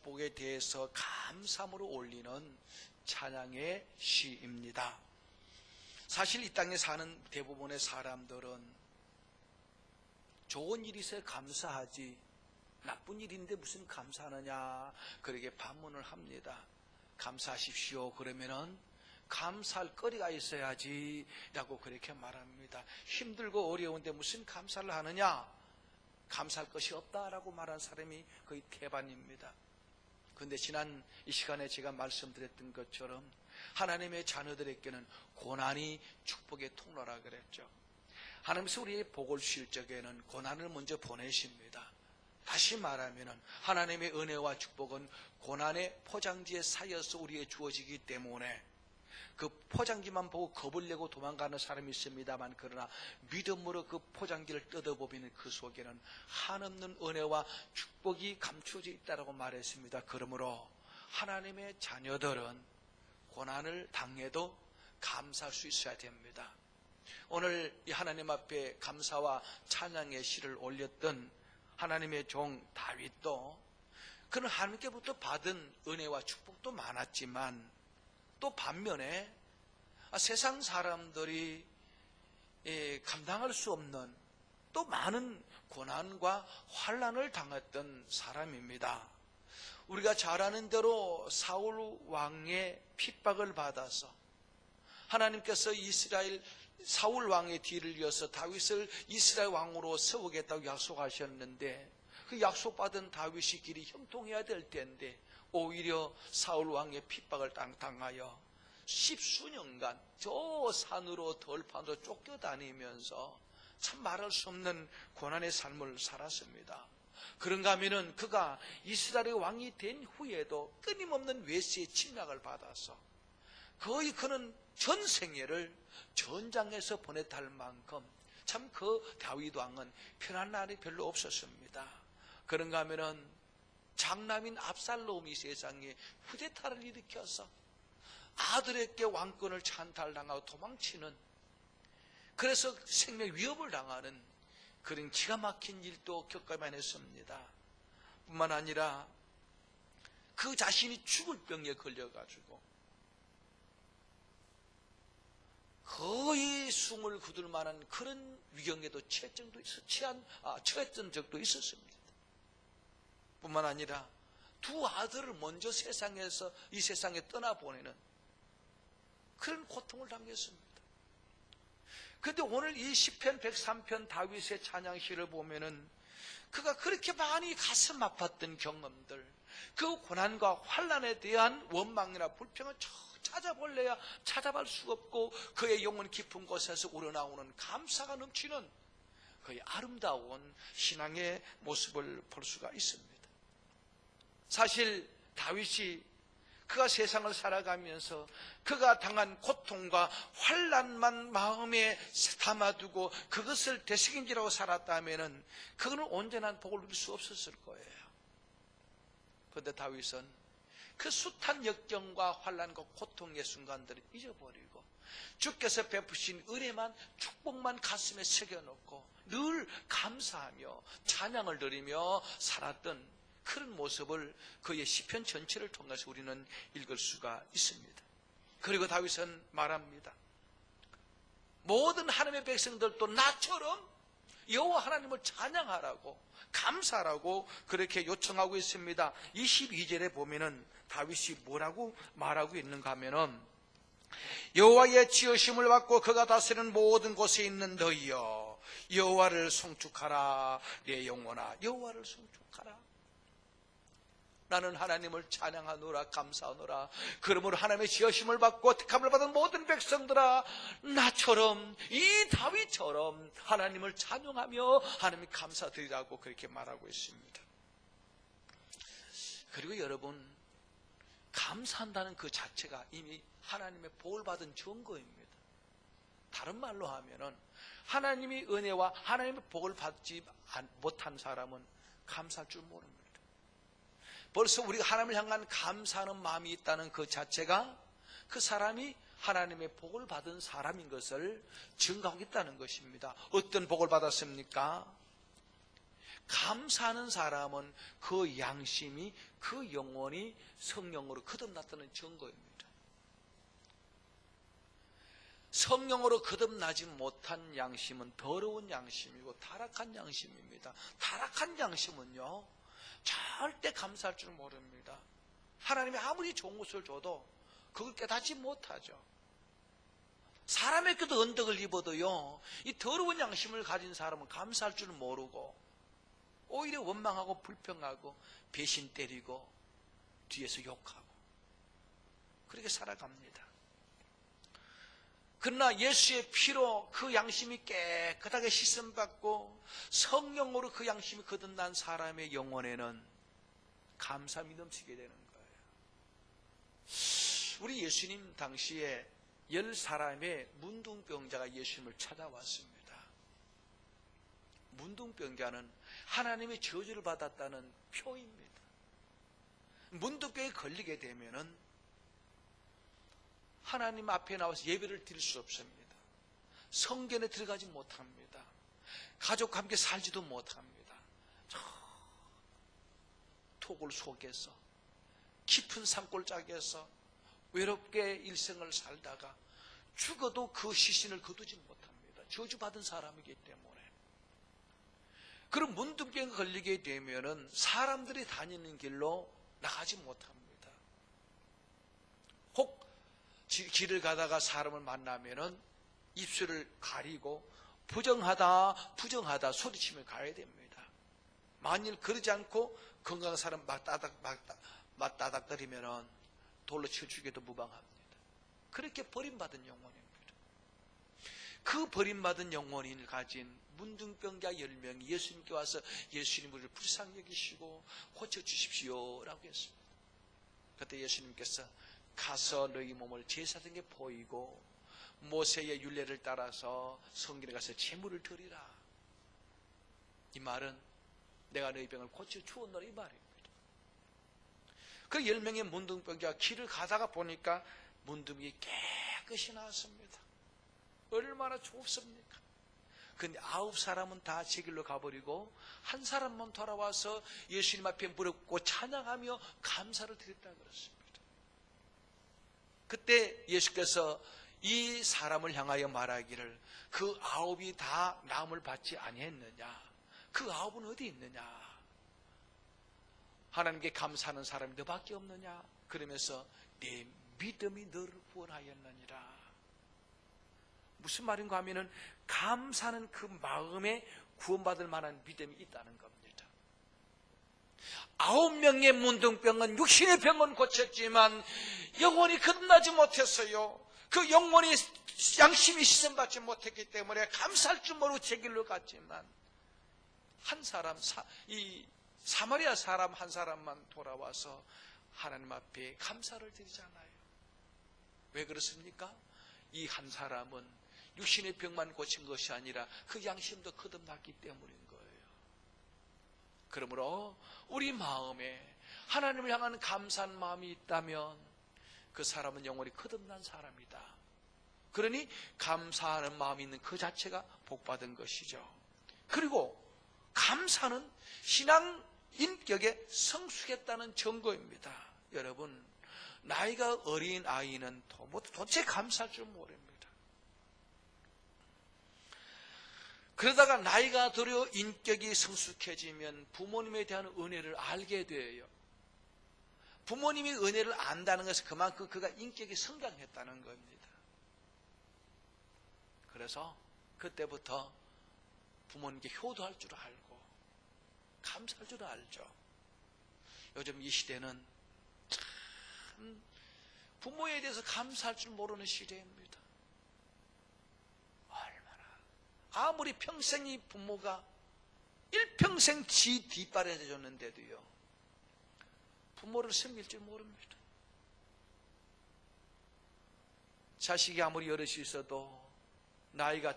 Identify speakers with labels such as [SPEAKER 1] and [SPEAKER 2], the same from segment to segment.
[SPEAKER 1] 축복에 대해서 감사함으로 올리는 찬양의 시입니다. 사실 이 땅에 사는 대부분의 사람들은 좋은 일이 있어야 감사하지 나쁜 일인데 무슨 감사하느냐 그렇게 반문을 합니다. 감사하십시오 그러면은 감사할 거리가 있어야지 라고 그렇게 말합니다. 힘들고 어려운데 무슨 감사를 하느냐, 감사할 것이 없다라고 말한 사람이 거의 대반입니다. 그런데 지난 이 시간에 제가 말씀드렸던 것처럼 하나님의 자녀들에게는 고난이 축복의 통로라 그랬죠. 하나님께서 우리의 복을 주실 적에는 고난을 먼저 보내십니다. 다시 말하면 하나님의 은혜와 축복은 고난의 포장지에 쌓여서 우리에게 주어지기 때문에 그 포장지만 보고 겁을 내고 도망가는 사람이 있습니다만, 그러나 믿음으로 그 포장지를 뜯어보면 그 속에는 한없는 은혜와 축복이 감추어져 있다고 말했습니다. 그러므로 하나님의 자녀들은 고난을 당해도 감사할 수 있어야 됩니다. 오늘 이 하나님 앞에 감사와 찬양의 시를 올렸던 하나님의 종 다윗도 그는 하나님께부터 받은 은혜와 축복도 많았지만 또 반면에 세상 사람들이 감당할 수 없는 또 많은 고난과 환난을 당했던 사람입니다. 우리가 잘 아는 대로 사울 왕의 핍박을 받아서 하나님께서 이스라엘 사울 왕의 뒤를 이어서 다윗을 이스라엘 왕으로 세우겠다고 약속하셨는데 그 약속받은 다윗이 길이 형통해야 될 텐데 오히려 사울 왕의 핍박을 당하여 10수년간 저 산으로 들판으로 쫓겨다니면서 참 말할 수 없는 고난의 삶을 살았습니다. 그런가 하면은 그가 이스라엘의 왕이 된 후에도 끊임없는 외세의 침략을 받아서 거의 그는 전 생애를 전장에서 보냈다 할 만큼 참 그 다윗 왕은 편한 날이 별로 없었습니다. 그런가 하면은 장남인 압살롬이 세상에 쿠데타를 일으켜서 아들에게 왕권을 찬탈당하고 도망치는, 그래서 생명 위협을 당하는 그런 기가 막힌 일도 겪어야만 했습니다. 뿐만 아니라 그 자신이 죽을 병에 걸려가지고 거의 숨을 거둘 만한 그런 위경에도 처했던 적도 있었습니다. 뿐만 아니라 두 아들을 먼저 세상에서 이 세상에 떠나보내는 그런 고통을 당했습니다. 그런데 오늘 이 시편 103편 다윗의 찬양시를 보면은 그가 그렇게 많이 가슴 아팠던 경험들, 그 고난과 환난에 대한 원망이나 불평을 찾아볼래야 찾아볼 수 없고 그의 영혼 깊은 곳에서 우러나오는 감사가 넘치는 그의 아름다운 신앙의 모습을 볼 수가 있습니다. 사실 다윗이 그가 세상을 살아가면서 그가 당한 고통과 환난만 마음에 담아두고 그것을 되새김질하고 살았다면 그거는 온전한 복을 누릴 수 없었을 거예요. 그런데 다윗은 그 숱한 역경과 환난과 고통의 순간들을 잊어버리고 주께서 베푸신 은혜만, 축복만 가슴에 새겨놓고 늘 감사하며 찬양을 드리며 살았던 그런 모습을 그의 시편 전체를 통해서 우리는 읽을 수가 있습니다. 그리고 다윗은 말합니다. 모든 하나님의 백성들도 나처럼 여호와 하나님을 찬양하라고, 감사하라고 그렇게 요청하고 있습니다. 22절에 보면은 다윗이 뭐라고 말하고 있는가 하면은 여호와의 지으심을 받고 그가 다스리는 모든 곳에 있는 너희여 여호와를 송축하라. 내 영혼아 여호와를 송축하라. 나는 하나님을 찬양하노라, 감사하노라. 그러므로 하나님의 지으심을 받고 택함을 받은 모든 백성들아, 나처럼 이 다윗처럼 하나님을 찬양하며 하나님 감사드리라고 그렇게 말하고 있습니다. 그리고 여러분, 감사한다는 그 자체가 이미 하나님의 복을 받은 증거입니다. 다른 말로 하면은 하나님의 은혜와 하나님의 복을 받지 못한 사람은 감사할 줄 모릅니다. 벌써 우리가 하나님을 향한 감사하는 마음이 있다는 그 자체가 그 사람이 하나님의 복을 받은 사람인 것을 증거하고 있다는 것입니다. 어떤 복을 받았습니까? 감사하는 사람은 그 양심이, 그 영혼이 성령으로 거듭났다는 증거입니다. 성령으로 거듭나지 못한 양심은 더러운 양심이고 타락한 양심입니다. 타락한 양심은요, 절대 감사할 줄 모릅니다. 하나님이 아무리 좋은 것을 줘도 그걸 깨닫지 못하죠. 사람에게도 언덕을 입어도요, 이 더러운 양심을 가진 사람은 감사할 줄 모르고 오히려 원망하고 불평하고 배신 때리고 뒤에서 욕하고 그렇게 살아갑니다. 그러나 예수의 피로 그 양심이 깨끗하게 씻음받고 성령으로 그 양심이 거듭난 사람의 영혼에는 감사함이 넘치게 되는 거예요. 우리 예수님 당시에 10사람의 문둥병자가 예수님을 찾아왔습니다. 문둥병자는 하나님의 저주를 받았다는 표입니다. 문둥병에 걸리게 되면은 하나님 앞에 나와서 예배를 드릴 수 없습니다. 성전에 들어가지 못합니다. 가족과 함께 살지도 못합니다. 저 토굴 속에서 깊은 산골짜기에서 외롭게 일생을 살다가 죽어도 그 시신을 거두지 못합니다. 저주받은 사람이기 때문에. 그럼 문둥병에 걸리게 되면은 사람들이 다니는 길로 나가지 못합니다. 혹 길을 가다가 사람을 만나면은 입술을 가리고 부정하다 소리치며 가야 됩니다. 만일 그러지 않고 건강한 사람 맞다닥거리면은 돌로 쳐 죽여도 무방합니다. 그렇게 버림받은 영혼입니다. 그 버림받은 영혼을 가진 문둥병자 10명이 예수님께 와서 예수님을 불쌍히 여기시고 고쳐주십시오라고 했습니다. 그때 예수님께서 가서 너희 몸을 제사장에게 보이고 모세의 율례를 따라서 성전에 가서 제물을 드리라. 이 말은 내가 너희 병을 고쳐주었노라 이 말입니다. 그 10명의 문둥병자가 길을 가다가 보니까 문둥이 깨끗이 나왔습니다. 얼마나 좋습니까? 근데 9사람은 다 제 길로 가버리고 한 사람만 돌아와서 예수님 앞에 무릎 꿇고 찬양하며 감사를 드렸다 그랬습니다. 그때 예수께서 이 사람을 향하여 말하기를 그 9이 다 나음을 받지 아니했느냐? 그 9은 어디 있느냐? 하나님께 감사하는 사람이 너밖에 없느냐? 그러면서 내 믿음이 너를 구원하였느니라. 무슨 말인가 하면은 감사하는 그 마음에 구원받을 만한 믿음이 있다는 겁니다. 9명의 문둥병은 육신의 병은 고쳤지만 영혼이 거듭나지 못했어요. 그 영혼이 양심이 씻음받지 못했기 때문에 감사할 줄 모르고 제 길로 갔지만 한 사람, 이 사마리아 사람 한 사람만 돌아와서 하나님 앞에 감사를 드리잖아요. 왜 그렇습니까? 이 한 사람은 육신의 병만 고친 것이 아니라 그 양심도 거듭났기 때문인 거예요. 그러므로 우리 마음에 하나님을 향한 감사한 마음이 있다면 그 사람은 영원히 거듭난 사람이다. 그러니 감사하는 마음이 있는 그 자체가 복받은 것이죠. 그리고 감사는 신앙 인격에 성숙했다는 증거입니다. 여러분, 나이가 어린 아이는 도대체 감사할 줄 모릅니다. 그러다가 나이가 들어 인격이 성숙해지면 부모님에 대한 은혜를 알게 돼요. 부모님이 은혜를 안다는 것은 그만큼 그가 인격이 성장했다는 겁니다. 그래서 그때부터 부모님께 효도할 줄 알고 감사할 줄 알죠. 요즘 이 시대는 참 부모에 대해서 감사할 줄 모르는 시대입니다. 아무리 평생 이 부모가 일평생 지 뒷발에 대줬는데도요, 부모를 섬길 줄 모릅니다. 자식이 아무리 여럿이 있어도 나이가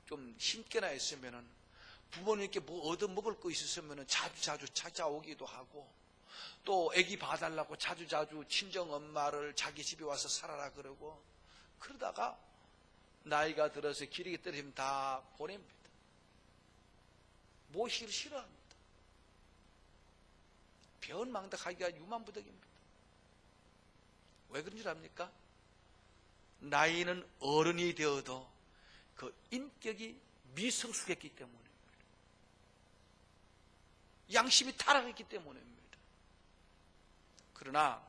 [SPEAKER 1] 좀 힘께나 있으면은 부모님께 뭐 얻어먹을 거 있었으면은 자주 찾아오기도 하고, 또 애기 봐달라고 자주 친정 엄마를 자기 집에 와서 살아라 그러고, 그러다가 나이가 들어서 기력이 떨어지면 다 보냅니다. 모시기를 싫어합니다. 배은망덕하기가 유만부덕입니다. 왜 그런 줄 압니까? 나이는 어른이 되어도 그 인격이 미성숙했기 때문입니다. 양심이 타락했기 때문입니다. 그러나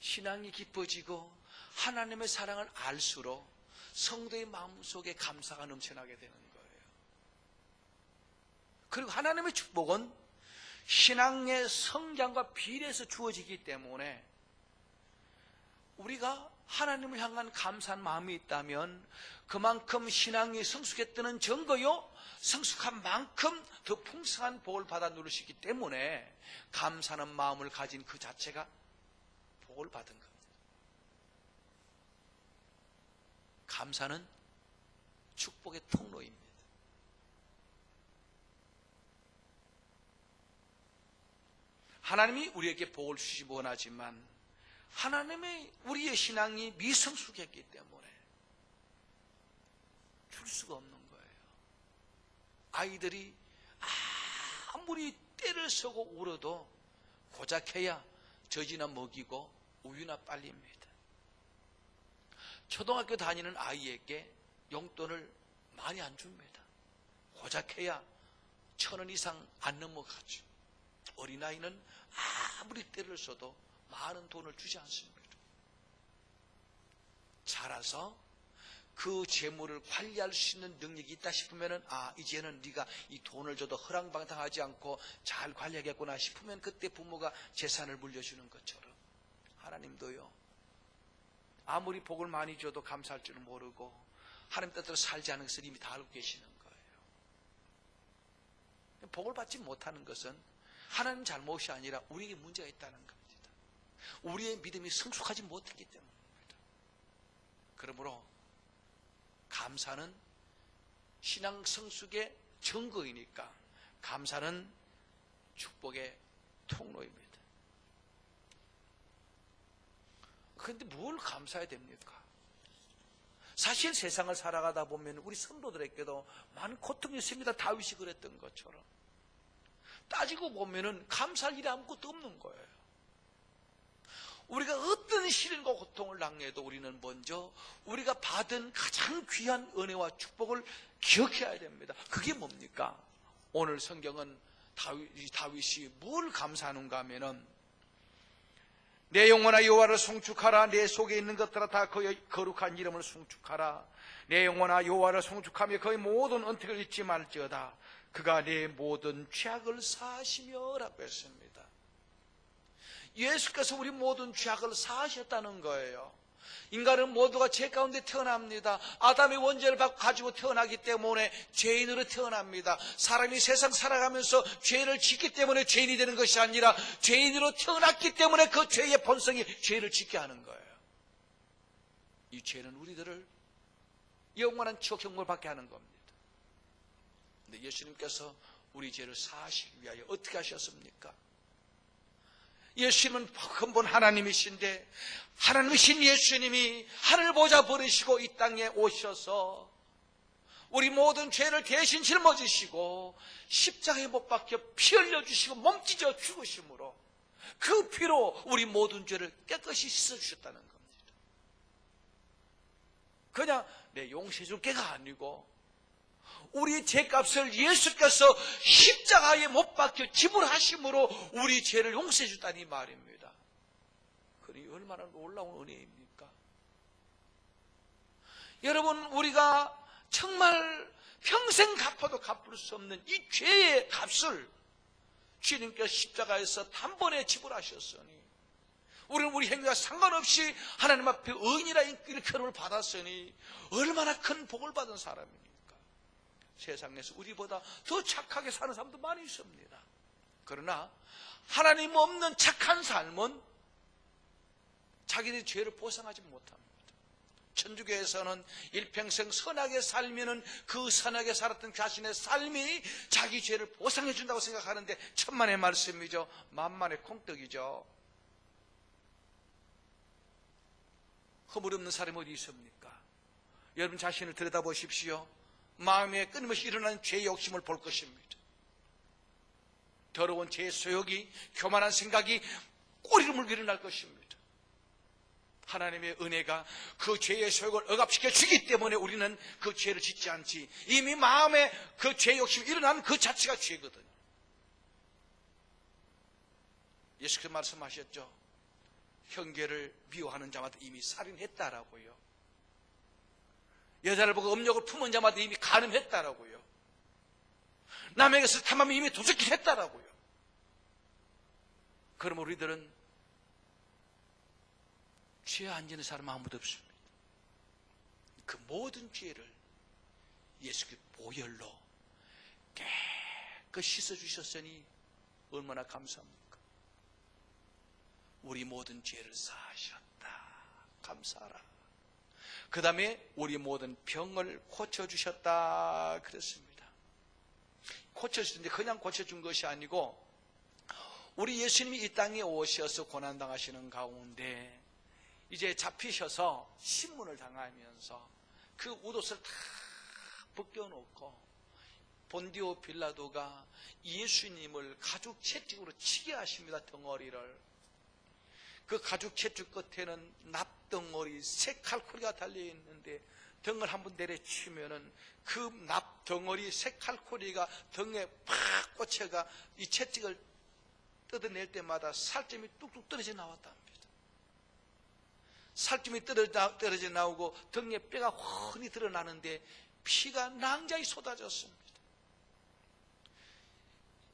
[SPEAKER 1] 신앙이 깊어지고 하나님의 사랑을 알수록 성도의 마음속에 감사가 넘쳐나게 되는 거예요. 그리고 하나님의 축복은 신앙의 성장과 비례해서 주어지기 때문에 우리가 하나님을 향한 감사한 마음이 있다면 그만큼 신앙이 성숙했다는 증거요, 성숙한 만큼 더 풍성한 복을 받아 누릴 수 있기 때문에 감사하는 마음을 가진 그 자체가 복을 받은 겁니다. 감사는 축복의 통로입니다. 하나님이 우리에게 복을 주시기 원하지만 하나님의 우리의 신앙이 미성숙했기 때문에 줄 수가 없는 거예요. 아이들이 아무리 때를 서고 울어도 고작해야 젖이나 먹이고 우유나 빨립니다. 초등학교 다니는 아이에게 용돈을 많이 안 줍니다. 고작해야 1,000원 이상 안 넘어가죠. 어린아이는 아무리 때를 써도 많은 돈을 주지 않습니다. 자라서 그 재물을 관리할 수 있는 능력이 있다 싶으면 이제는 네가 이 돈을 줘도 허랑방탕하지 않고 잘 관리하겠구나 싶으면 그때 부모가 재산을 물려주는 것처럼 하나님도요, 아무리 복을 많이 줘도 감사할 줄은 모르고 하나님 뜻대로 살지 않은 것을 이미 다 알고 계시는 거예요. 복을 받지 못하는 것은 하나님 잘못이 아니라 우리에게 문제가 있다는 겁니다. 우리의 믿음이 성숙하지 못했기 때문입니다. 그러므로 감사는 신앙 성숙의 증거이니까 감사는 축복의 통로입니다. 그런데 뭘 감사해야 됩니까? 사실 세상을 살아가다 보면 우리 성도들에게도 많은 고통이 있습니다. 다윗이 그랬던 것처럼. 따지고 보면은 감사할 일이 아무것도 없는 거예요. 우리가 어떤 시련과 고통을 당해도 우리는 먼저 우리가 받은 가장 귀한 은혜와 축복을 기억해야 됩니다. 그게 뭡니까? 오늘 성경은 다윗이 뭘 감사하는가 하면은 내 영혼아 여호와를 송축하라. 내 속에 있는 것들아 다 그의 거룩한 이름을 송축하라. 내 영혼아 여호와를 송축하며 그의 모든 언택을 잊지 말지어다. 그가 내 모든 죄악을 사하시며 라고 했습니다. 예수께서 우리 모든 죄악을 사하셨다는 거예요. 인간은 모두가 죄 가운데 태어납니다. 아담의 원죄를 가지고 태어나기 때문에 죄인으로 태어납니다. 사람이 세상 살아가면서 죄를 짓기 때문에 죄인이 되는 것이 아니라 죄인으로 태어났기 때문에 그 죄의 본성이 죄를 짓게 하는 거예요. 이 죄는 우리들을 영원한 지옥 형벌 받게 하는 겁니다. 근데 예수님께서 우리 죄를 사하시기 위하여 어떻게 하셨습니까? 예수님은 근본 하나님이신데 하나님이신 예수님이 하늘 보좌 버리시고 이 땅에 오셔서 우리 모든 죄를 대신 짊어지시고 십자가에 못 박혀 피 흘려주시고 몸 찢어 죽으심으로 그 피로 우리 모든 죄를 깨끗이 씻어주셨다는 겁니다. 그냥 내 용서해 줄 게가 아니고 우리 죄값을 예수께서 십자가에 못 박혀 지불하심으로 우리 죄를 용서해 줬다니 말입니다. 그러니 얼마나 놀라운 은혜입니까? 여러분, 우리가 정말 평생 갚아도 갚을 수 없는 이 죄의 값을 주님께서 십자가에서 단번에 지불하셨으니 우리는 우리 행위와 상관없이 하나님 앞에 의인이라 일컬음을 받았으니 얼마나 큰 복을 받은 사람입니까? 세상에서 우리보다 더 착하게 사는 사람도 많이 있습니다. 그러나 하나님 없는 착한 삶은 자기들의 죄를 보상하지 못합니다. 천주교에서는 일평생 선하게 살면은 그 선하게 살았던 자신의 삶이 자기 죄를 보상해 준다고 생각하는데 천만의 말씀이죠. 만만의 콩떡이죠. 허물 없는 사람이 어디 있습니까? 여러분 자신을 들여다보십시오. 마음에 끊임없이 일어나는 죄의 욕심을 볼 것입니다. 더러운 죄의 소욕이, 교만한 생각이 꼬리를 물고 일어날 것입니다. 하나님의 은혜가 그 죄의 소욕을 억압시켜 주기 때문에 우리는 그 죄를 짓지 않지, 이미 마음에 그 죄의 욕심이 일어나는 그 자체가 죄거든요. 예수께서 말씀하셨죠. 형제를 미워하는 자마다 이미 살인했다라고요. 여자를 보고 음욕을 품은 자마다 이미 간음했다라고요. 남에게서 탐하면 이미 도둑질 했다라고요. 그럼 우리들은 죄에 안 지는 사람 아무도 없습니다. 그 모든 죄를 예수께 보혈로 깨끗이 씻어주셨으니 얼마나 감사합니까? 우리 모든 죄를 사하셨다. 감사하라. 그 다음에 우리 모든 병을 고쳐주셨다 그랬습니다. 고쳐주는데 그냥 고쳐준 것이 아니고, 우리 예수님이 이 땅에 오셔서 고난당하시는 가운데 이제 잡히셔서 신문을 당하면서 그 옷옷을 다 벗겨놓고 본디오 빌라도가 예수님을 가죽 채찍으로 치게 하십니다. 덩어리를. 그 가죽 채찍 끝에는 납덩어리, 새 칼코리가 달려있는데 등을 한번 내려치면은 그 납덩어리, 새 칼코리가 등에 팍 꽂혀가 이 채찍을 뜯어낼 때마다 살점이 뚝뚝 떨어져 나왔다 합니다. 살점이 떨어져 나오고 등에 뼈가 훤히 드러나는데 피가 낭자히 쏟아졌습니다.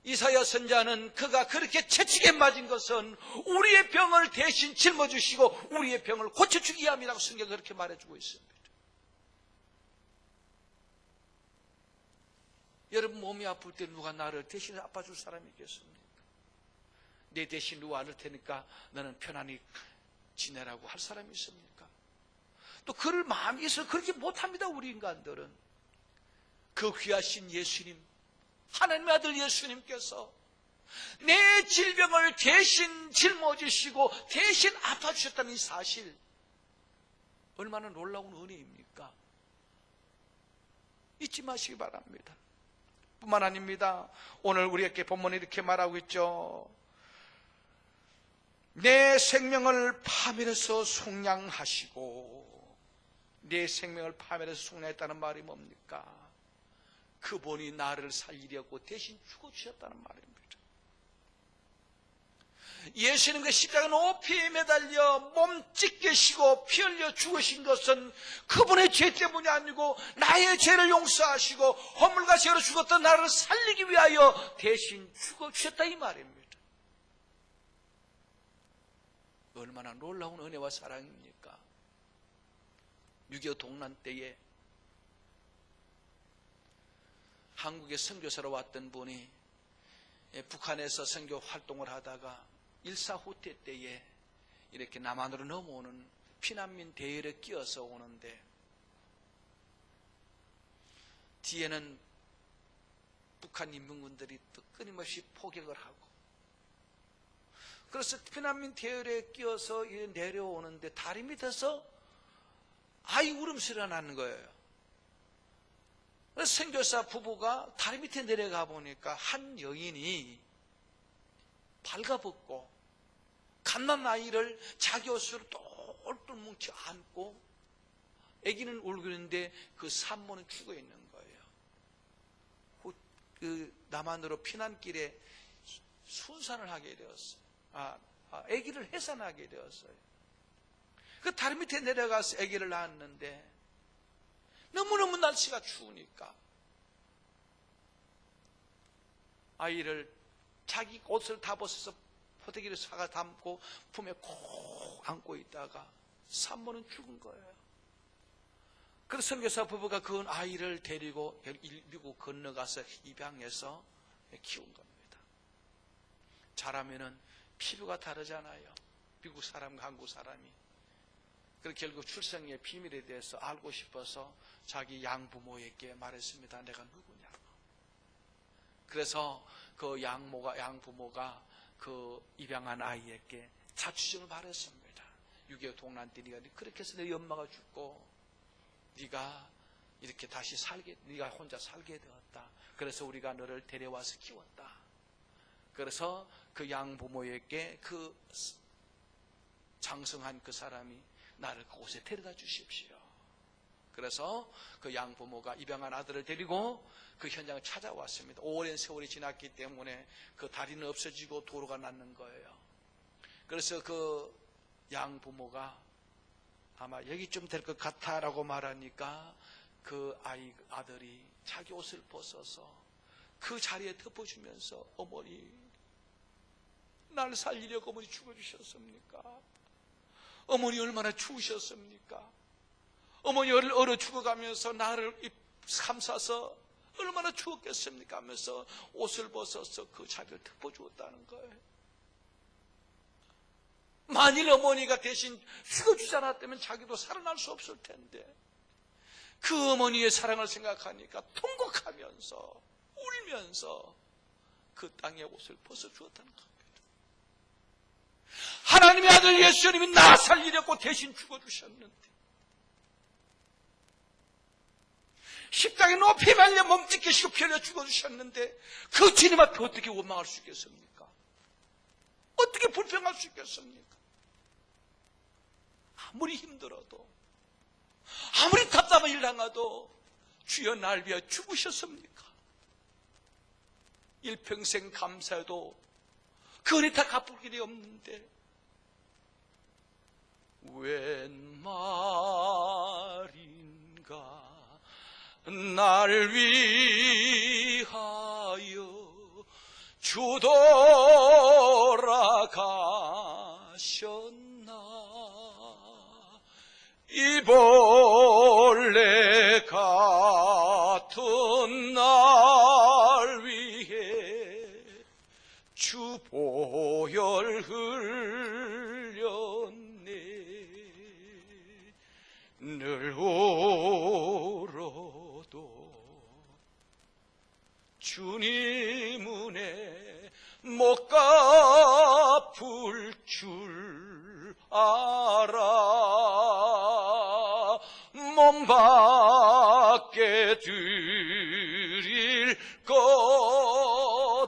[SPEAKER 1] 이사야 선지자는 그가 그렇게 채찍에 맞은 것은 우리의 병을 대신 짊어주시고 우리의 병을 고쳐주기 위함이라고 성경은 그렇게 말해주고 있습니다. 여러분, 몸이 아플 때 누가 나를 대신 아파줄 사람이 있겠습니까? 내 대신 누가 안 할 테니까 너는 편안히 지내라고 할 사람이 있습니까? 또 그럴 마음이 있어 그렇게 못합니다. 우리 인간들은. 그 귀하신 예수님, 하나님의 아들 예수님께서 내 질병을 대신 짊어지시고 대신 아파주셨다는 이 사실, 얼마나 놀라운 은혜입니까? 잊지 마시기 바랍니다. 뿐만 아닙니다. 오늘 우리에게 본문이 이렇게 말하고 있죠. 내 생명을 파멸해서 속량하시고. 내 생명을 파멸해서 속량했다는 말이 뭡니까? 그분이 나를 살리려고 대신 죽어주셨다는 말입니다. 예수님께 십자가 높이 매달려 몸 찢기시고 피 흘려 죽으신 것은 그분의 죄 때문이 아니고 나의 죄를 용서하시고 허물과 죄로 죽었던 나를 살리기 위하여 대신 죽어주셨다 이 말입니다. 얼마나 놀라운 은혜와 사랑입니까? 6.25 동란 때에 한국에 선교사로 왔던 분이 북한에서 선교 활동을 하다가 일사후퇴 때에 이렇게 남한으로 넘어오는 피난민 대열에 끼어서 오는데 뒤에는 북한 인민군들이 또 끊임없이 포격을 하고, 그래서 피난민 대열에 끼어서 내려오는데 다리 밑에서 아이 울음소리가 나는 거예요. 선교사 부부가 다리 밑에 내려가 보니까 한 여인이 발가벗고 갓난 아이를 자기 옷으로 똘똘 뭉쳐 안고 아기는 울고 있는데 그 산모는 죽어 있는 거예요. 그 남한으로 피난길에 순산을 하게 되었어요. 아기를 해산하게 되었어요. 그 다리 밑에 내려가서 아기를 낳았는데 너무너무 날씨가 추우니까 아이를 자기 옷을 다 벗어서 포대기를 사가 담고 품에 콕 안고 있다가 산모는 죽은 거예요. 그래서 선교사 부부가 그 아이를 데리고 미국 건너가서 입양해서 키운 겁니다. 자라면은 피부가 다르잖아요. 미국 사람과 한국 사람이. 그래서 결국 출생의 비밀에 대해서 알고 싶어서 자기 양부모에게 말했습니다. 내가 누구냐고. 그래서 그 양부모가 그 입양한 아이에게 자취정을 말했습니다. 6.25 동란 때 네가 그렇게 해서 내 엄마가 죽고 네가 이렇게 다시 네가 혼자 살게 되었다. 그래서 우리가 너를 데려와서 키웠다. 그래서 그 양부모에게 그 장성한 그 사람이 나를 그곳에 데려다 주십시오. 그래서 그 양부모가 입양한 아들을 데리고 그 현장을 찾아왔습니다. 오랜 세월이 지났기 때문에 그 다리는 없어지고 도로가 났는 거예요. 그래서 그 양부모가 아마 여기 좀 될 것 같아 라고 말하니까 그 아들이 자기 옷을 벗어서 그 자리에 덮어주면서 어머니, 날 살리려고 어머니 죽어주셨습니까? 어머니 얼마나 추우셨습니까? 어머니 얼어 죽어가면서 나를 감싸서 얼마나 추웠겠습니까? 하면서 옷을 벗어서 그 자리를 덮어주었다는 거예요. 만일 어머니가 대신 죽어주지 않았다면 자기도 살아날 수 없을 텐데 그 어머니의 사랑을 생각하니까 통곡하면서 울면서 그 땅에 옷을 벗어주었다는 겁니다. 하나님의 아들 예수님이 나 살리려고 대신 죽어주셨는데 십자가에 높이 말려 몸짓기시고 피 흘려 죽어주셨는데 그 주님 앞에 어떻게 원망할 수 있겠습니까? 어떻게 불평할 수 있겠습니까? 아무리 힘들어도 아무리 답답한 일 당해도 주여 날 위하여 죽으셨습니까? 일평생 감사해도 그 은혜 다 갚을 길이 없는데 웬 말인가 날 위하여 주 돌아가셨나 이 벌레 같은 날 위해 주 보혈 흘렸네 늘 울어도 주님 은혜 못 갚을 줄 알아 몸 밖에 드릴 것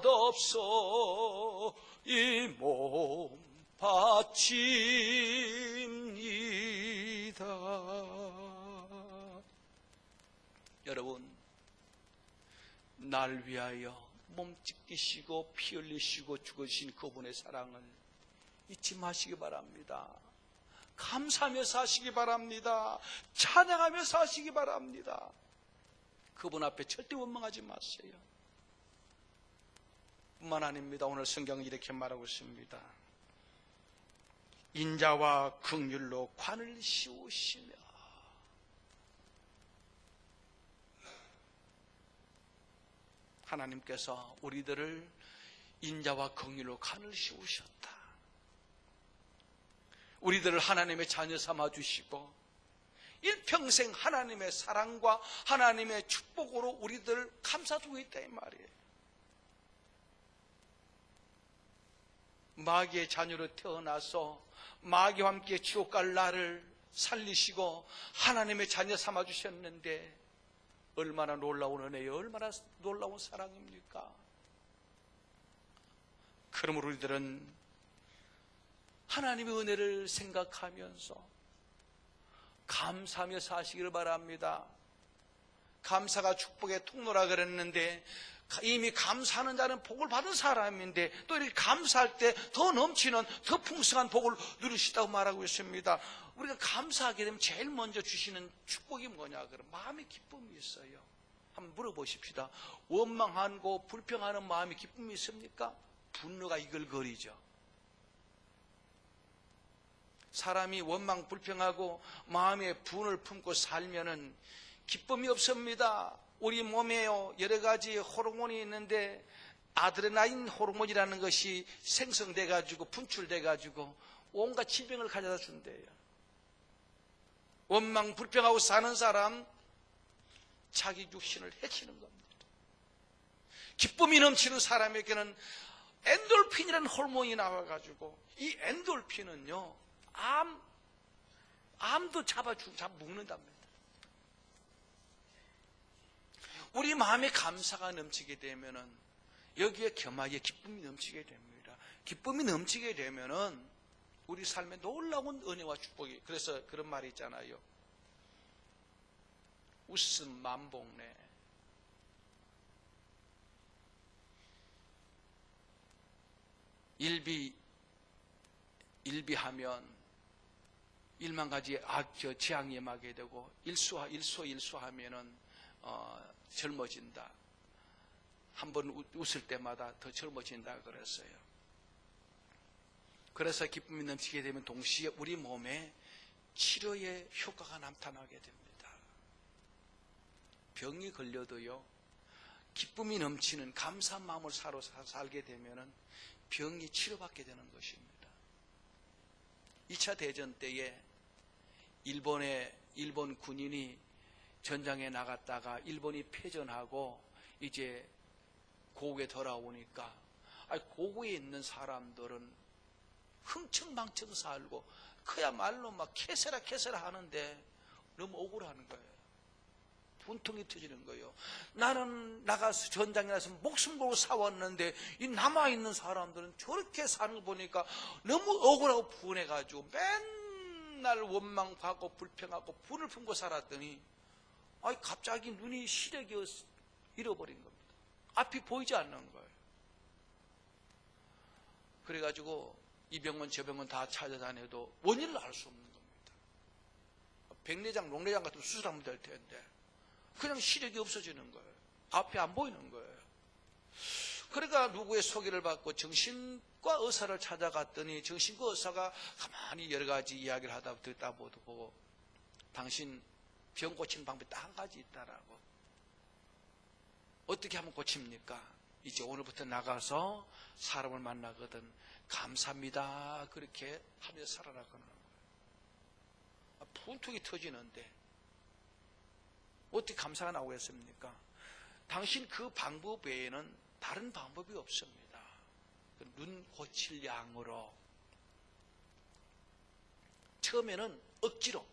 [SPEAKER 1] 없어 이 몸 바칩니다. 여러분, 날 위하여 몸 찢기시고 피 흘리시고 죽으신 그분의 사랑을 잊지 마시기 바랍니다. 감사하며 사시기 바랍니다. 찬양하며 사시기 바랍니다. 그분 앞에 절대 원망하지 마세요. 뿐만 아닙니다. 오늘 성경은 이렇게 말하고 있습니다. 인자와 긍휼로 관을 씌우시며 하나님께서 우리들을 인자와 긍휼로 관을 씌우셨다. 우리들을 하나님의 자녀 삼아주시고 일평생 하나님의 사랑과 하나님의 축복으로 우리들을 감싸주고 있다 이 말이에요. 마귀의 자녀로 태어나서 마귀와 함께 지옥 갈 나를 살리시고 하나님의 자녀 삼아주셨는데 얼마나 놀라운 은혜요, 얼마나 놀라운 사랑입니까? 그러므로 우리들은 하나님의 은혜를 생각하면서 감사하며 사시기를 바랍니다. 감사가 축복의 통로라 그랬는데 이미 감사하는 자는 복을 받은 사람인데 또 이렇게 감사할 때 더 넘치는 더 풍성한 복을 누리시다고 말하고 있습니다. 우리가 감사하게 되면 제일 먼저 주시는 축복이 뭐냐 그럼 마음의 기쁨이 있어요. 한번 물어보십시다. 원망하고 불평하는 마음의 기쁨이 있습니까? 분노가 이글거리죠. 사람이 원망 불평하고 마음에 분을 품고 살면은 기쁨이 없습니다. 우리 몸에요 여러 가지 호르몬이 있는데 아드레날린 호르몬이라는 것이 생성돼 가지고 분출돼 가지고 온갖 질병을 가져다 준대요. 원망 불평하고 사는 사람 자기 육신을 해치는 겁니다. 기쁨이 넘치는 사람에게는 엔돌핀이라는 호르몬이 나와 가지고 이 엔돌핀은요 암도 잡아 묶는답니다. 우리 마음에 감사가 넘치게 되면은 여기에 겸하여 기쁨이 넘치게 됩니다. 기쁨이 넘치게 되면은 우리 삶에 놀라운 은혜와 축복이, 그래서 그런 말이 있잖아요. 웃음 만복래. 일비하면 일만 가지 재앙이 임하게 되고, 일수하면은 젊어진다. 한번 웃을 때마다 더 젊어진다 그랬어요. 그래서 기쁨이 넘치게 되면 동시에 우리 몸에 치료의 효과가 나타나게 됩니다. 병이 걸려도요, 기쁨이 넘치는 감사한 마음을 살게 되면은 병이 치료받게 되는 것입니다. 2차 대전 때에 일본 군인이 전장에 나갔다가 일본이 패전하고 이제 고국에 돌아오니까 고국에 있는 사람들은 흥청망청 살고 그야말로 막 캐세라 하는데 너무 억울한 거예요. 분통이 터지는 거예요. 나는 나가서 전장에 나서 목숨 걸고 싸웠는데 이 남아있는 사람들은 저렇게 사는 거 보니까 너무 억울하고 분해가지고 맨날 원망하고 불평하고 분을 품고 살았더니 갑자기 눈이 시력이 잃어버린 겁니다. 앞이 보이지 않는 거예요. 그래가지고 이 병원 저 병원 다 찾아다녀도 원인을 알 수 없는 겁니다. 백내장, 롱내장 같은 수술하면 될 텐데 그냥 시력이 없어지는 거예요. 앞이 안 보이는 거예요. 그러니까 누구의 소개를 받고 정신과 의사를 찾아갔더니 정신과 의사가 가만히 여러 가지 이야기를 듣다 보고 당신 병 고치는 방법이 딱 한 가지 있다라고. 어떻게 하면 고칩니까? 이제 오늘부터 나가서 사람을 만나거든 감사합니다 그렇게 하면서 살아나가는 거예요. 분통이 터지는데 어떻게 감사가 나오겠습니까? 당신 그 방법 외에는 다른 방법이 없습니다. 눈 고칠 양으로 처음에는 억지로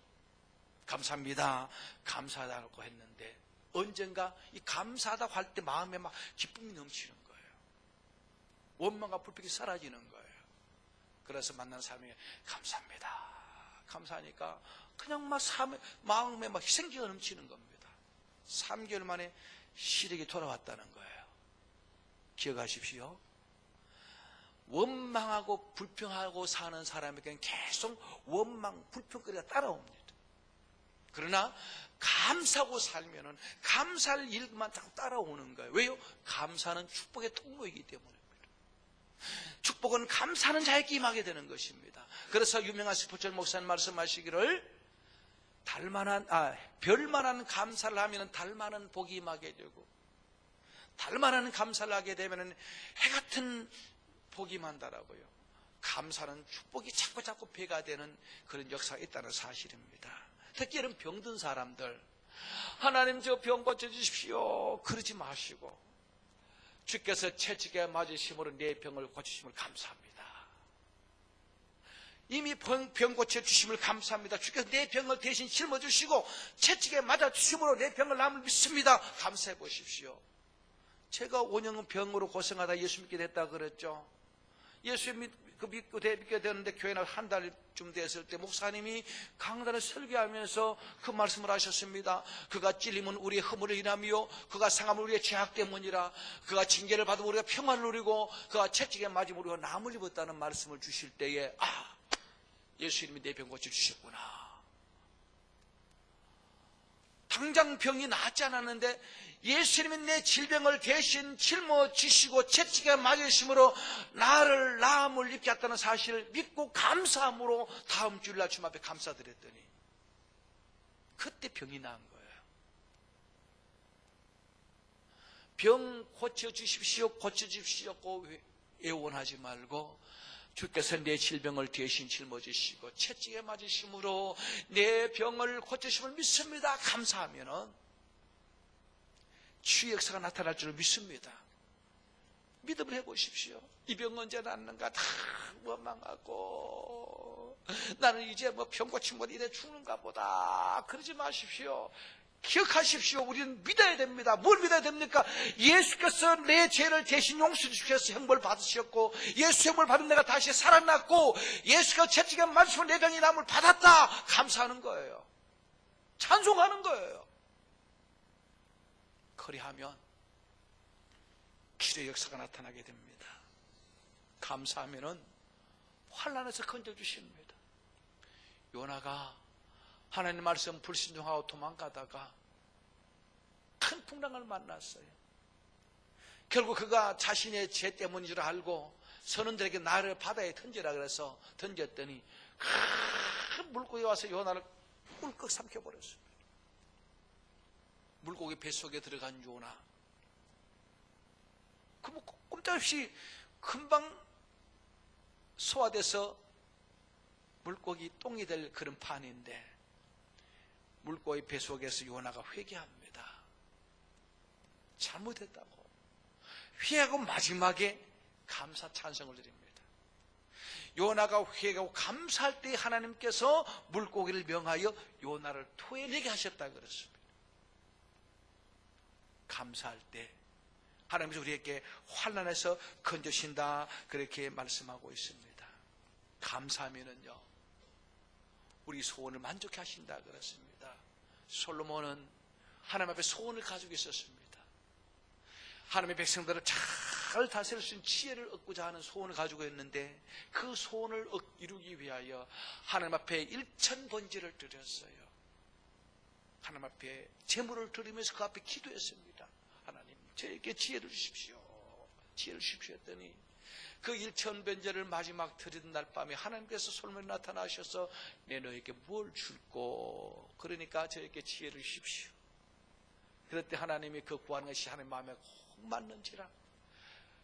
[SPEAKER 1] 감사합니다 감사하다고 했는데 언젠가 이 감사하다고 할 때 마음에 막 기쁨이 넘치는 거예요. 원망과 불평이 사라지는 거예요. 그래서 만난 사람이 감사합니다 감사하니까 그냥 막 마음에 막 희생기가 넘치는 겁니다. 3개월 만에 시력이 돌아왔다는 거예요. 기억하십시오. 원망하고 불평하고 사는 사람에게는 계속 원망, 불평거리가 따라옵니다. 그러나 감사하고 살면은 감사할 일만 자꾸 따라오는 거예요. 왜요? 감사는 축복의 통로이기 때문입니다. 축복은 감사하는 자에게 임하게 되는 것입니다. 그래서 유명한 스포츠 목사님 말씀하시기를 별만한 감사를 하면 달만한 복이 임하게 되고 달만한 감사를 하게 되면 해 같은 복이 임한다라고요. 감사는 축복이 자꾸 배가 되는 그런 역사가 있다는 사실입니다. 특히 이런 병든 사람들 하나님 저 병 고쳐주십시오 그러지 마시고 주께서 채찍에 맞으심으로 내 병을 고치심을 감사합니다. 이미 병 고쳐주심을 감사합니다. 주께서 내 병을 대신 짊어주시고 채찍에 맞아주심으로 내 병을 남을 믿습니다. 감사해 보십시오. 제가 5년 병으로 고생하다 예수 믿게 됐다 그랬죠. 예수 믿게 되는데 교회 날 한 달쯤 됐을 때 목사님이 강단을 설교하면서 그 말씀을 하셨습니다. 그가 찔림은 우리의 허물을 인하며 그가 상함은 우리의 죄악 때문이라. 그가 징계를 받으면 우리가 평안을 누리고 그가 채찍에 맞으면 우리가 남을 입었다는 말씀을 주실 때에 예수님이 내 병 고쳐주셨구나. 당장 병이 낫지 않았는데 예수님이 내 질병을 대신 짊어지시고 채찍에 맞으심으로 나를 나음을 입게 했다는 사실을 믿고 감사함으로 다음 주일날 주님 앞에 감사드렸더니 그때 병이 나은 거예요. 병 고쳐주십시오 애원하지 말고 주께서 내 질병을 대신 짊어지시고 채찍에 맞으심으로 내 병을 고치심을 믿습니다. 감사하면은 치유 역사가 나타날 줄 믿습니다. 믿음을 해보십시오. 이 병 언제 낫는가 다 원망하고 나는 이제 병 고친 것 이래 죽는가 보다 그러지 마십시오. 기억하십시오. 우리는 믿어야 됩니다. 뭘 믿어야 됩니까? 예수께서 내 죄를 대신 용서해 주셔서 형벌 받으셨고, 예수 형벌 받은 내가 다시 살아났고, 예수가 채찍에 맞으면 내 병이 남을 받았다. 감사하는 거예요. 찬송하는 거예요. 그리하면 기도의 역사가 나타나게 됩니다. 감사하면은 환난에서 건져주십니다. 요나가 하나님 말씀 불신종하고 도망가다가 큰 풍랑을 만났어요. 결국 그가 자신의 죄 때문인 줄 알고 선원들에게 나를 바다에 던지라 그래서 던졌더니 큰 물고기 와서 요나를 꿀꺽 삼켜버렸습니다. 물고기 뱃속에 들어간 요나, 그 뭐 꼼짝없이 금방 소화돼서 물고기 똥이 될 그런 판인데, 물고기 뱃속에서 요나가 회개합니다. 잘못했다고 회개하고 마지막에 감사 찬송을 드립니다. 요나가 회개하고 감사할 때 하나님께서 물고기를 명하여 요나를 토해내게 하셨다 그랬습니다. 감사할 때 하나님께서 우리에게 환난에서 건져신다 그렇게 말씀하고 있습니다. 감사하면은요 우리 소원을 만족해 하신다 그렇습니다. 솔로몬은 하나님 앞에 소원을 가지고 있었습니다. 하나님의 백성들을 잘 다스릴 수 있는 지혜를 얻고자 하는 소원을 가지고 있는데, 그 소원을 이루기 위하여 하나님 앞에 1000번제를 드렸어요. 하나님 앞에 제물을 드리면서 그 앞에 기도했습니다. 하나님, 저에게 지혜를 주십시오. 지혜를 주십시오 했더니 그 1000번제를 마지막 드리는 날 밤에 하나님께서 솔로몬에 나타나셔서 내 너에게 뭘 줄꼬, 그러니까 저에게 지혜를 주십시오. 그럴 때 하나님이 그 구하는 것이 하나님 마음에 꼭 맞는지라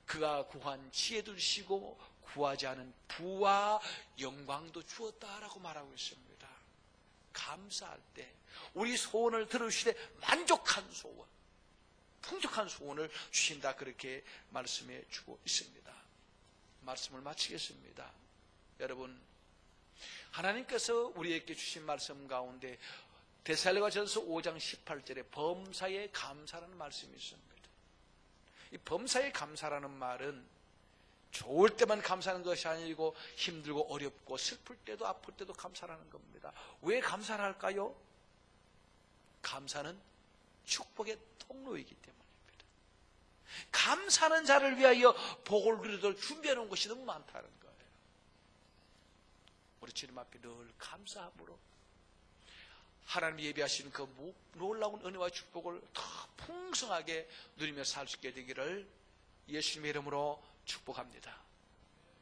[SPEAKER 1] 그가 구한 지혜도 주시고 구하지 않은 부와 영광도 주었다라고 말하고 있습니다. 감사할 때 우리 소원을 들으시되 만족한 소원, 풍족한 소원을 주신다 그렇게 말씀해 주고 있습니다. 말씀을 마치겠습니다. 여러분, 하나님께서 우리에게 주신 말씀 가운데 데살로니가전서 5장 18절에 범사에 감사라는 말씀이 있습니다. 이 범사에 감사라는 말은 좋을 때만 감사하는 것이 아니고 힘들고 어렵고 슬플 때도 아플 때도 감사하는 겁니다. 왜 감사를 할까요? 감사는 축복의 통로이기 때문입니다. 감사하는 자를 위하여 복을 누리도록 준비해 놓은 것이 너무 많다는 거예요. 우리 주님 앞에 늘 감사함으로 하나님 예비하신 그 놀라운 은혜와 축복을 더 풍성하게 누리며 살 수 있게 되기를 예수님의 이름으로 축복합니다.